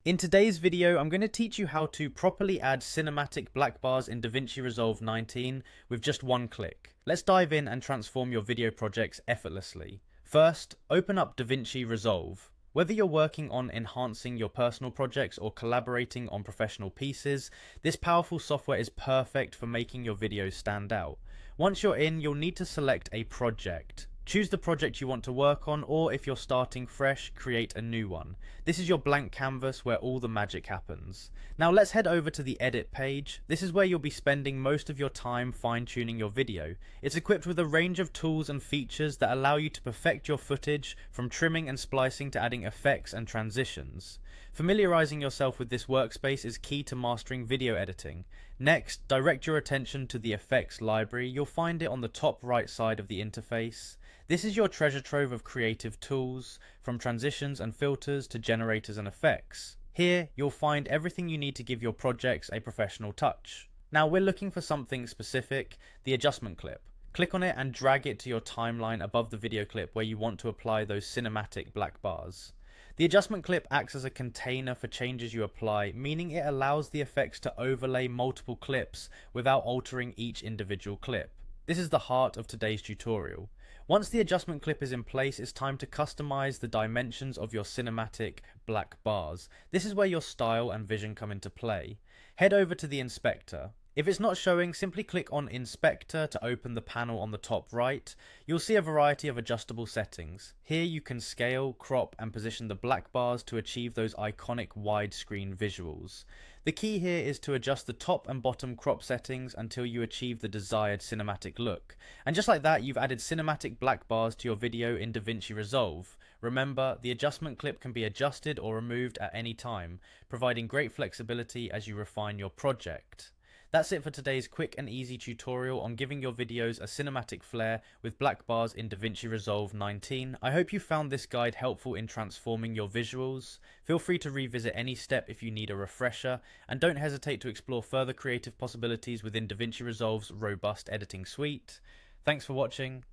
In today's video, I'm going to teach you how to properly add cinematic black bars in Davinci Resolve 19 with just one click. Let's dive in and transform your video projects effortlessly. First, open up Davinci Resolve. Whether you're working on enhancing your personal projects or collaborating on professional pieces, this powerful software is perfect for making your videos stand out. Once you're in, you'll need to select a project. Choose the project you want to work on, or if you're starting fresh, create a new one. This is your blank canvas where all the magic happens. Now let's head over to the edit page. This is where you'll be spending most of your time fine-tuning your video. It's equipped with a range of tools and features that allow you to perfect your footage, from trimming and splicing to adding effects and transitions. Familiarizing yourself with this workspace is key to mastering video editing. Next, direct your attention to the effects library. You'll find it on the top right side of the interface. This is your treasure trove of creative tools, from transitions and filters to generators and effects. Here, you'll find everything you need to give your projects a professional touch. Now we're looking for something specific, the adjustment clip. Click on it and drag it to your timeline above the video clip where you want to apply those cinematic black bars. The adjustment clip acts as a container for changes you apply, meaning it allows the effects to overlay multiple clips without altering each individual clip. This is the heart of today's tutorial. Once the adjustment clip is in place, it's time to customize the dimensions of your cinematic black bars. This is where your style and vision come into play. Head over to the inspector. If it's not showing, simply click on Inspector to open the panel on the top right. You'll see a variety of adjustable settings. Here you can scale, crop, and position the black bars to achieve those iconic widescreen visuals. The key here is to adjust the top and bottom crop settings until you achieve the desired cinematic look. And just like that, you've added cinematic black bars to your video in Davinci Resolve. Remember, the adjustment clip can be adjusted or removed at any time, providing great flexibility as you refine your project. That's it for today's quick and easy tutorial on giving your videos a cinematic flair with black bars in Davinci Resolve 19. I hope you found this guide helpful in transforming your visuals. Feel free to revisit any step if you need a refresher, and don't hesitate to explore further creative possibilities within Davinci Resolve's robust editing suite. Thanks for watching,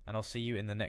and I'll see you in the next